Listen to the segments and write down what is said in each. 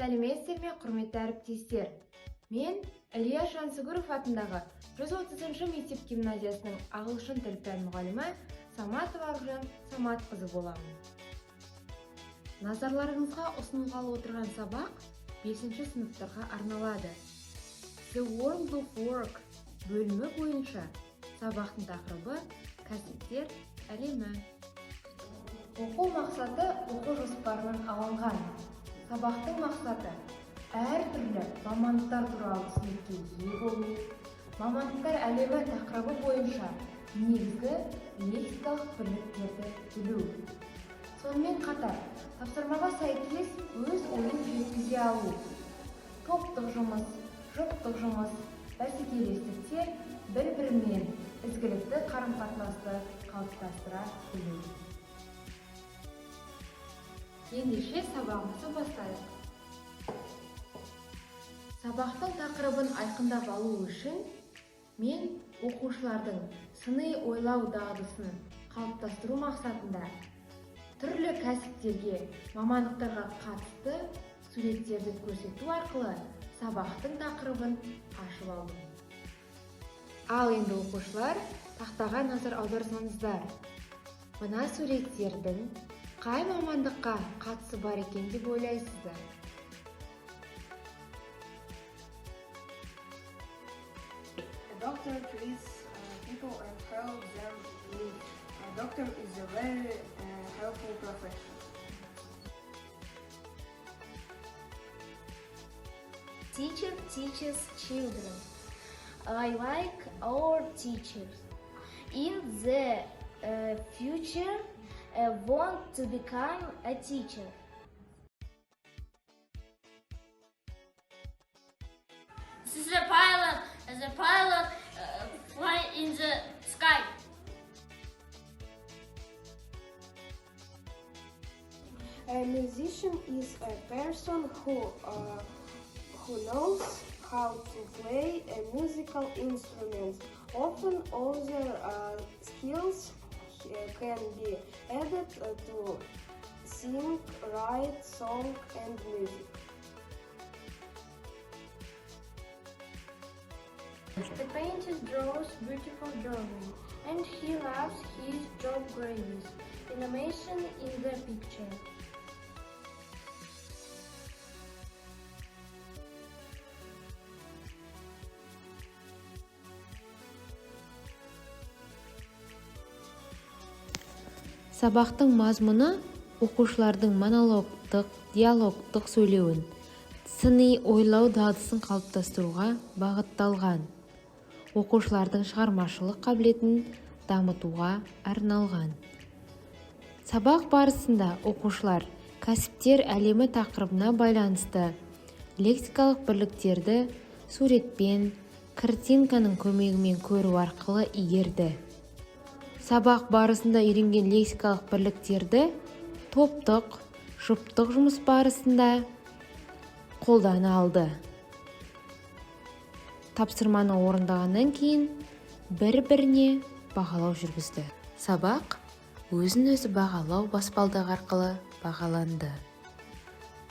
Сәлеметсіздер ме, құрметті әріптестер? Мен Илья Жансүгіров атындағы 130-ші мектеп гимназиясының ағылшын тілі пән мұғалімі Саматова Аружан Саматқызы боламын. Назарларыңызға ұсынылғалы отырған сабақ 5-ші сыныптарға арналады. The World of Work бөлімі бойынша сабақтың тақырыбы кәсіптер әлемі. Оқу мақсаты оқу жоспарынан алынған. Сабақтың мақсаты әртүрлі мамандықтар туралы түсінікке ие болу, мамандықтар әлемі тақырыбы бойынша негізгі лексикалық бірліктерді білу. Сонымен қатар, тапсырмаға сәйкес өз ойын жеткізе алу. Топтық жұмыс, жұптық жұмыс, бәсекелестіктер бір-бірімен ізгілікті қарым-қатынасты қалыптастыра білу. Ендеше сабағымызды бастайық. Сабақтың тақырыбын айқындап алу үшін мен оқушылардың сыни ойлау дағдысын қалыптастыру мақсатында түрлі кәсіптерге, мамандықтарға қатысты суреттерді көрсету арқылы сабақтың тақырыбын ашып алдым. Ал енді оқушылар тақтаға назар аударсаңыздар. Мына суреттердің қай мамандыққа қатысы бар екен деп ойлайсыздар? A doctor treats people and helps them live. A doctor is a very helpful profession. Teacher teaches children. I like our teachers. In the future, I want to become a teacher. This is a pilot. As a pilot fly in the sky. A musician is a person who knows how to play a musical instrument. Often other skills can be added to sing, write, song and music. The painter draws beautiful drawings, and he loves his job graves. Animation in the picture. Сабақтың мазмұны оқушылардың монологтық, диалогтық сөйлеуін, сыни ойлау дағдысын қалыптастыруға бағытталған. Оқушылардың шығармашылық қабілетін дамытуға арналған. Сабақ барысында оқушылар кәсіптер әлемі тақырыбына байланысты лексикалық бірліктерді суретпен, картинканың көмегімен көру арқылы игерді. Сабақ барысында үйренген лексикалық бірліктерді топтық, жұптық жұмыс барысында қолдана алды. Тапсырманы орындағаннан кейін бір-біріне бағалау жүргізді. Сабақ өзін-өзі бағалау баспалдағы арқылы бағаланды.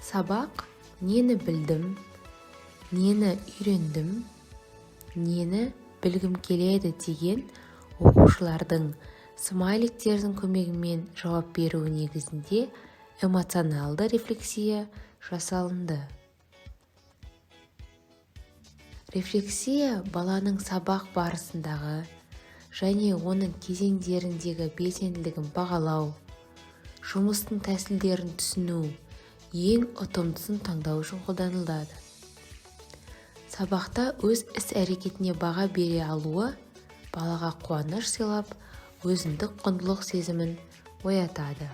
Сабақ нені білдім, нені үйрендім, нені білгім келеді деген оқушылардың смайликтердің көмегімен жауап беруі негізінде эмоционалды рефлексия жасалынды. Рефлексия баланың сабақ барысындағы және оның кезеңдеріндегі белсенділігін бағалау, жұмыстың тәсілдерін түсіну, ең ұтымдысын таңдау үшін қолданылады. Сабақта өз іс-әрекетіне баға бере алуы балаға қуаныш сыйлап, өзіндік құндылық сезімін оятады.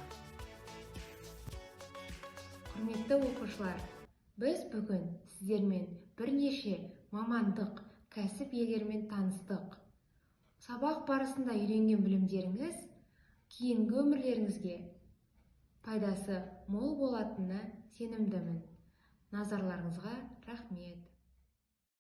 Құрметті оқушылар, біз бүгін сіздермен бірнеше мамандық, кәсіп иелерімен таныстық. Сабақ барысында үйренген білімдеріңіз кейінгі өмірлеріңізге пайдасы мол болатынына сенімдімін. Назарларыңызға рахмет.